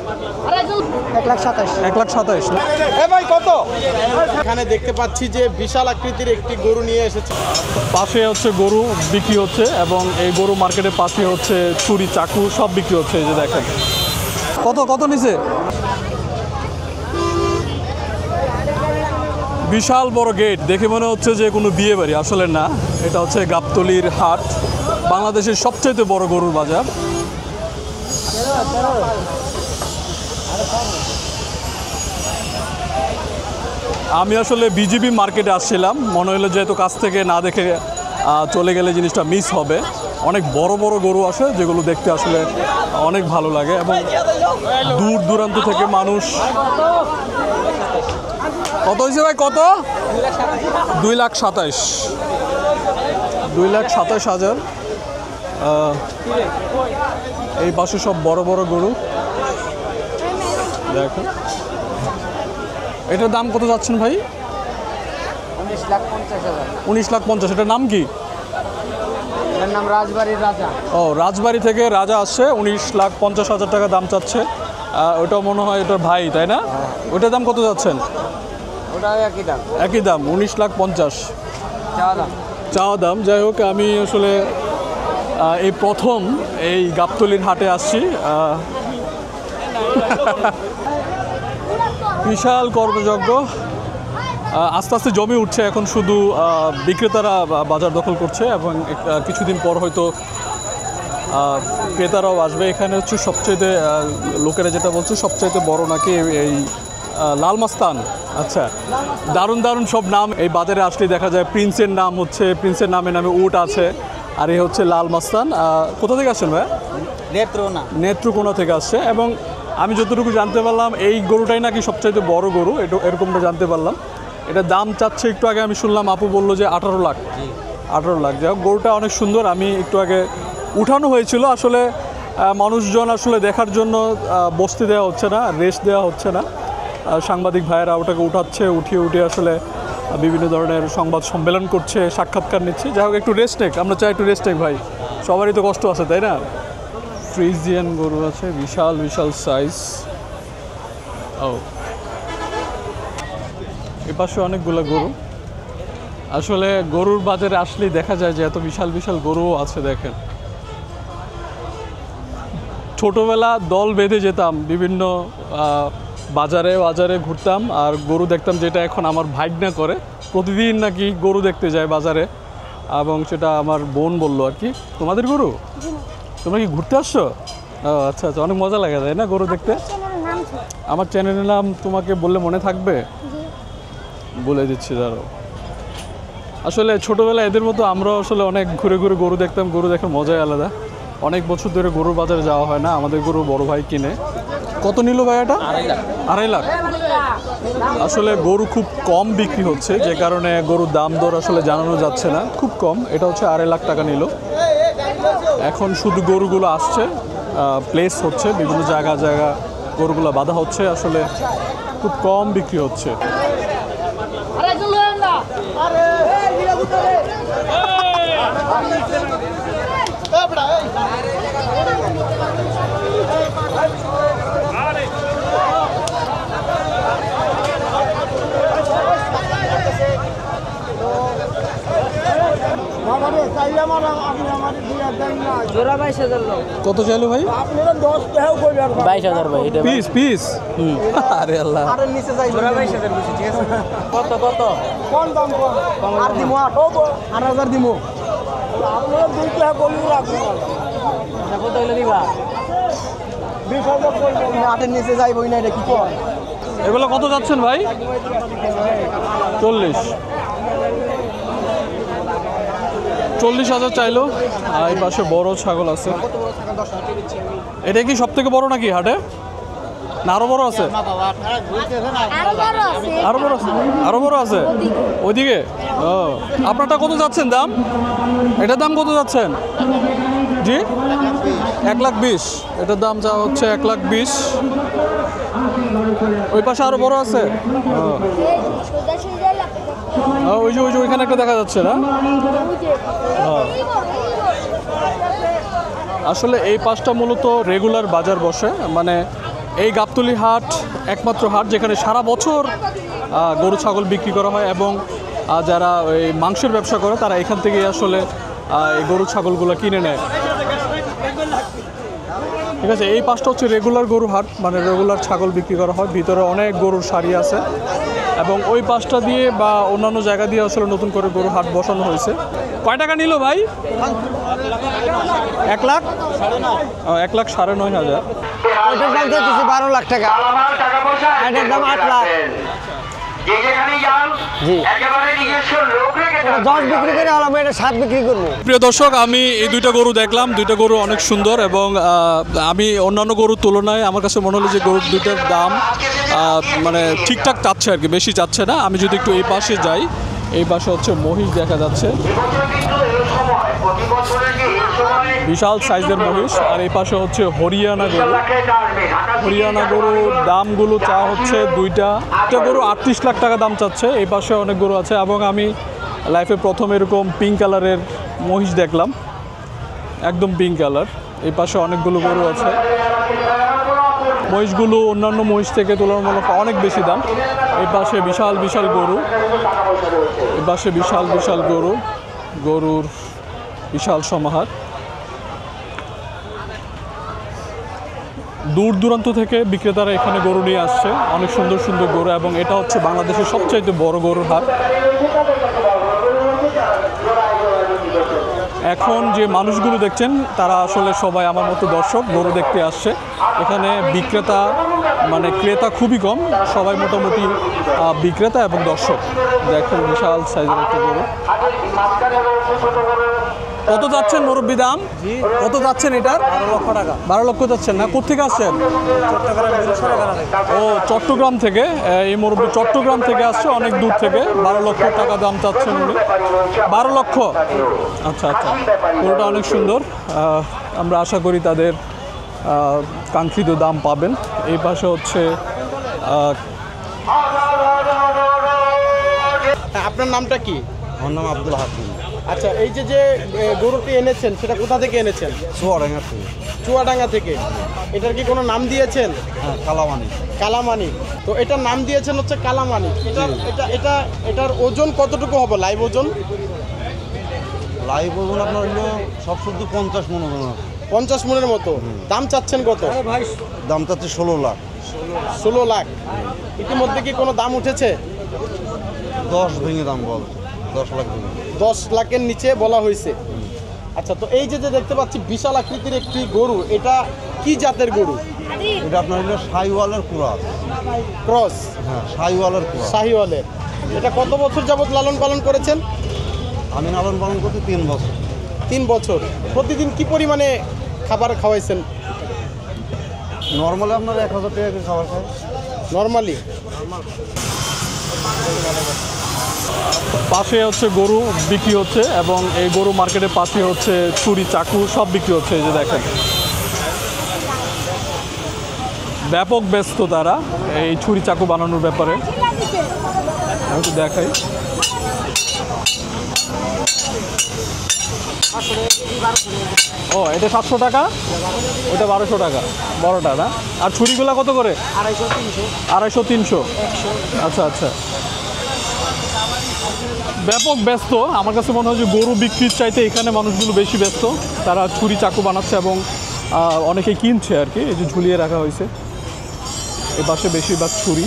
1,27,000। এ ভাই কত? এখানে দেখতে পাচ্ছি যে বিশাল আকৃতির একটি গরু নিয়ে এসেছে। পাশে হচ্ছে গরু বিক্রি হচ্ছে এবং এই গরু মার্কেটের পাশে হচ্ছে ছুরি চাকু সব বিক্রি হচ্ছে। এই যে দেখেন কত কত নিছে। বিশাল বড় গেট, দেখে মনে হচ্ছে যে কোনো বিয়ে বাড়ি, আসলে না। এটা হচ্ছে গাবতলীর হাট, বাংলাদেশের সবচেয়ে বড় গরুর বাজার। আমি আসলে বিজিবি মার্কেটে আসছিলাম, মনে হলো যেহেতু কাছ থেকে না দেখে চলে গেলে জিনিসটা মিস হবে। অনেক বড় বড় গরু আসে যেগুলো দেখতে আসলে অনেক ভালো লাগে এবং দূর দূরান্ত থেকে মানুষ। কত হয়েছে ভাই কত? 2,27,000। 2,27,000। এই পাশে সব বড় বড় গরু দেখেন। এটার দাম কত যাচ্ছেন ভাই? 19,50,000। 19,50,000। এটার নাম কি? এর নাম রাজবাড়ির রাজা। ও, রাজবাড়ি থেকে রাজা আসছে, 19,50,000 টাকা দাম চাচ্ছে। ওটাও মনে হয় এটার ভাই, তাই না? ওটার দাম কত যাচ্ছেন? ওটা একই দাম। একই দাম, 19,50,000 চাওয়া দাম। যাই হোক, আমি আসলে এই প্রথম এই গাবতলীর হাটে আসছি। বিশাল কর্মযজ্ঞ আস্তে আস্তে জমে উঠছে। এখন শুধু বিক্রেতারা বাজার দখল করছে এবং কিছুদিন পর হয়তো ক্রেতারাও আসবে। এখানে হচ্ছে সবচাইতে লোকেরা যেটা বলছে সবচাইতে বড় নাকি এই লাল মাস্তান। আচ্ছা, দারুণ দারুণ সব নাম এই বাজারে আসলে দেখা যায়। প্রিন্সের নাম হচ্ছে, প্রিন্সের নামে নামে উট আছে। আর এই হচ্ছে লাল মাস্তান। কোথা থেকে আসছেন ভাই? নেত্রকোনা থেকে আসছে। এবং আমি যতটুকু জানতে পারলাম এই গরুটাই নাকি সবচাইতে বড় গরু, এরকমটা জানতে পারলাম। এটা দাম চাচ্ছে, একটু আগে আমি শুনলাম আপু বললো যে 18 লাখ। 18 লাখ। যাই হোক, গরুটা অনেক সুন্দর। আমি একটু আগে উঠানো হয়েছিল, আসলে মানুষজন আসলে দেখার জন্য বসতে দেওয়া হচ্ছে না, রেস্ট দেওয়া হচ্ছে না। সাংবাদিক ভাইয়েরা ওটাকে উঠিয়ে আসলে বিভিন্ন ধরনের সংবাদ সম্মেলন করছে, সাক্ষাৎকার নিচ্ছে। যাই হোক, একটু রেস্ট নেক, আমরা চাই একটু রেস্ট নেক ভাই, সবারই তো কষ্ট আছে, তাই না? ফ্রিজিয়ান গরু আছে, বিশাল বিশাল সাইজ। ও, এপাশে অনেকগুলো গরু। আসলে গরুর বাজারে আসলেই দেখা যায় যে এত বিশাল বিশাল গরুও আছে। দেখেন, ছোটোবেলা দল বেঁধে যেতাম, বিভিন্ন বাজারে বাজারে ঘুরতাম আর গরু দেখতাম, যেটা এখন আমার ভাগ্না করে। প্রতিদিন নাকি গরু দেখতে যায় বাজারে, এবং সেটা আমার বোন বললো আর কি। তোমাদের গরু? তোমরা কি ঘুরতে আসছো? ও আচ্ছা আচ্ছা, অনেক মজা লাগে তাই না গরু দেখতে? আমার চ্যানেলের নাম তোমাকে বললে মনে থাকবে? বলে দিচ্ছি, দাঁড়াও। আসলে ছোটোবেলায় এদের মতো আমরাও আসলে অনেক ঘুরে ঘুরে গরু দেখতাম। গরু দেখার মজাই আলাদা। অনেক বছর ধরে গরুর বাজারে যাওয়া হয় না, আমাদের গরু বড় ভাই কিনে। কত নিল ভাই এটা? 2.5 লাখ। আসলে গরু খুব কম বিক্রি হচ্ছে, যে কারণে গরুর দাম দর আসলে জানানো যাচ্ছে না, খুব কম। এটা হচ্ছে 2.5 লাখ টাকা নিল। এখন শুধু গরুগুলো আসছে, প্লেস হচ্ছে, বিভিন্ন জায়গা গরুগুলো বাঁধা হচ্ছে। আসলে খুব কম বিক্রি হচ্ছে। কত চাইলো ভাই? 22,000 ভাই। Piece piece. আরে আল্লাহ, কত কত? কোন দাম? আর দিমু 8,000 দিমু। আপনারা 2 টাকা বলি রাখুন। কত হইলো দিবা? 20,000 বলবো না, 8 এর নিচে যাইবই না। এটা কি কর? এগুলো কত যাচ্ছেন ভাই? 40,000 চাইলো। আর এই পাশে বড় ছাগল আছে। এটা কি সব থেকে বড় নাকি হাটে? না আরো বড় আছে? আরো বড় আছে ওইদিকে। ও, আপনারটা কত যাচ্ছেন দাম? এটার দাম কত যাচ্ছেন? জি, 1,20,000। এটার দাম যা হচ্ছে 1,20,000। ওই পাশে আরো বড় আছে। ওই যে ওইখানে একটা দেখা যাচ্ছে না? আসলে এই পাশটা মূলত রেগুলার বাজার বসে, মানে এই গাবতলী হাট একমাত্র হাট যেখানে সারা বছর গরু ছাগল বিক্রি করা হয় এবং যারা এই মাংসের ব্যবসা করে তারা এখান থেকেই আসলে এই গরু ছাগলগুলো কিনে নেয়। ঠিক আছে, এই পাশটা হচ্ছে রেগুলার গরু হাট, মানে রেগুলার ছাগল বিক্রি করা হয়। ভিতরে অনেক গরুর সারি আছে এবং ওই পাশটা দিয়ে বা অন্যান্য জায়গা দিয়ে আসলে নতুন করে গরু হাট বসানো হয়েছে। কয় টাকা নিল ভাই? 1 লাখ? 1,09,500। এটার দাম চাইতেছি 12 লাখ টাকা, এটার দাম 8 লাখ। জি, 10 বিক্রি করে হলাম, এটা 7 বিক্রি করবো। প্রিয় দর্শক, আমি এই দুইটা গরু দেখলাম, দুইটা গরু অনেক সুন্দর এবং আমি অন্যান্য গরুর তুলনায় আমার কাছে মনে হলো যে গরুর দুইটার দাম মানে ঠিকঠাক চাচ্ছে আর কি, বেশি চাচ্ছে না। আমি যদি একটু এই পাশে যাই, এই পাশে হচ্ছে মহিষ দেখা যাচ্ছে, বিশাল সাইজের মহিষ। আর এই পাশে হচ্ছে হরিয়ানা গরু। হরিয়ানা গরুর দামগুলো চা হচ্ছে দুইটা গরু 38 লাখ টাকা দাম চাচ্ছে। এই পাশে অনেক গরু আছে এবং আমি লাইফে প্রথম এরকম পিঙ্ক কালারের মহিষ দেখলাম, একদম পিঙ্ক কালার। এই পাশে অনেকগুলো গরু আছে। মহিষগুলো অন্যান্য মহিষ থেকে তুলনামূলক অনেক বেশি দাম। এই পাশে বিশাল বিশাল গরু, এই পাশে বিশাল বিশাল গরু, গরুর বিশাল সমাহার। দূর দূরান্ত থেকে বিক্রেতারা এখানে গরু নিয়ে আসছে, অনেক সুন্দর সুন্দর গরু, এবং এটা হচ্ছে বাংলাদেশের সবচাইতে বড় গরুর হাট। এখন যে মানুষগুলো দেখছেন তারা আসলে সবাই আমার মতো দর্শক, গরু দেখতে আসছে। এখানে বিক্রেতা মানে ক্রেতা খুবই কম, সবাই মোটামুটি বিক্রেতা এবং দর্শক। দেখেন বিশাল সাইজের একটা গরু। কত যাচ্ছেন মুরব্বি দাম? কত যাচ্ছেন এটার? 12 লক্ষ টাকা। 12 লক্ষ যাচ্ছেন না? কোথেকে আসছেন? ও, চট্টগ্রাম থেকে। এই মুরব্বি চট্টগ্রাম থেকে আসছে, অনেক দূর থেকে। 12 লক্ষ টাকা দাম চাচ্ছেন উনি। 12 লক্ষ? আচ্ছা আচ্ছা, গরুটা অনেক সুন্দর। আমরা আশা করি তাদের কাঙ্ক্ষিত দাম পাবেন। এই পাশে হচ্ছে আপনার নামটা কি? আমার নাম আব্দুল হাকিম। আচ্ছা, এই যে যে গরুটি এনেছেন সেটা কোথা থেকে এনেছেন? চুয়াডাঙ্গা থেকে। চুয়াডাঙ্গা থেকে। এটার কি কোনো নাম দিয়েছেন? হ্যাঁ, কালামানি। কালামানি। তো এটার নাম দিয়েছেন হচ্ছে কালামানি। এটার ওজন কতটুকু হবে, লাইভ ওজন? লাইভ ওজন আপনার হলো সব শুদ্ধ 50 মন ওজন। 50 মনের মতো। দাম চাচ্ছেন কত? দাম চাচ্ছে 16 লাখ। 16 লাখ। ইতিমধ্যে কি কোনো দাম উঠেছে? 10 ভেঙে দাম বলছে, 10 লাখ ভেঙে। 10 লাখের নিচে বলা হয়েছে। আচ্ছা, তো এই যে যে দেখতে পাচ্ছি বিশাল আকৃতির একটি গরু, এটা কি জাতের গরু? এটা আপনার হলো শাহিওয়ালের ক্রস। ক্রস? হ্যাঁ, শাহিওয়ালের ক্রস। শাহিওয়ালের। এটা কত বছর যাবত লালন পালন করেছেন? আমি লালন পালন করতে 3 বছর। 3 বছর। প্রতিদিন কি পরিমাণে খাবার খাওয়াইছেন? নর্মালি আপনার 1000 টাকা করে খাবার খায়। নর্মালি? পাশে হচ্ছে গরু বিক্রি হচ্ছে এবং এই গরু মার্কেটের পাশে হচ্ছে ছুরি, চাকু সব বিক্রি হচ্ছে। এই যে দেখেন, ব্যাপক ব্যস্ত তারা এই ছুরি চাকু বানানোর ব্যাপারে। আমি একটু দেখাই। ও, এটা 700 টাকা, ওটা 1200 টাকা বড়টা না? আর ছুরিগুলা কত করে? 250, 300। আচ্ছা আচ্ছা, ব্যাপক ব্যস্ত। আমার কাছে মনে হয় যে গরু বিক্রির চাইতে এখানে মানুষগুলো বেশি ব্যস্ত। তারা ছুরি চাকু বানাচ্ছে এবং অনেকে কিনছে আর কি। এই যে ঝুলিয়ে রাখা হয়েছে, এই পাশে বেশিরভাগ ছুরি।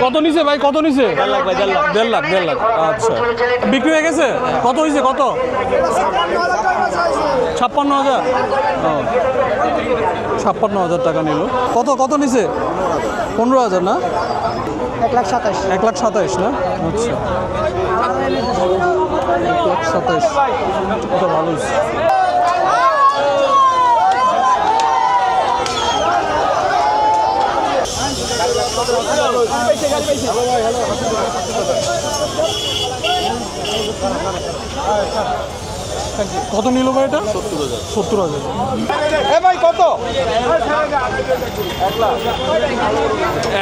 কত নিছে ভাই, কত নিছে? 1.5 লাখ ভাই। 1.5 লাখ? 1.5 লাখ। আচ্ছা, বিক্রি হয়ে গেছে? কত হয়েছে? কত? 56,000। ও, 56,000 টাকা নিল। কত কত নিছে? 15,000 না? 1,27,000। 1,27,000 না? আচ্ছা, 1,27,000। এটা ভালো হয়েছে। কত নিল ভাই এটা? 70,000। এ ভাই কত?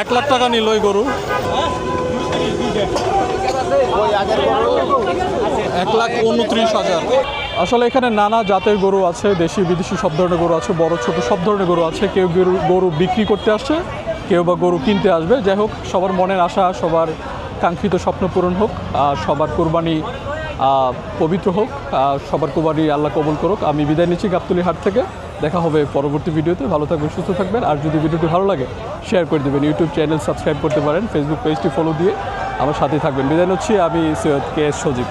1 লাখ টাকা নিল এই গরু। 1,29,000। আসলে এখানে নানা জাতের গরু আছে, দেশি বিদেশি সব ধরনের গরু আছে, বড় ছোট সব ধরনের গরু আছে। কেউ গরু বিক্রি করতে আসছে, কেউ বা গরু কিনতে আসবে। যাই হোক, সবার মনের আশা, সবার কাঙ্ক্ষিত স্বপ্ন পূরণ হোক, আর সবার কোরবানি পবিত্র হোক, সবার কোরবানি আল্লাহ কবুল করুক। আমি বিদায় নিচ্ছি গাবতলী হাট থেকে। দেখা হবে পরবর্তী ভিডিওতে। ভালো থাকবেন, সুস্থ থাকবেন। আর যদি ভিডিওটি ভালো লাগে শেয়ার করে দেবেন, ইউটিউব চ্যানেল সাবস্ক্রাইব করতে পারেন, ফেসবুক পেজটি ফলো দিয়ে আমার সাথে থাকবেন। বিদায় নিচ্ছি, আমি সৈয়দ KS সজীব।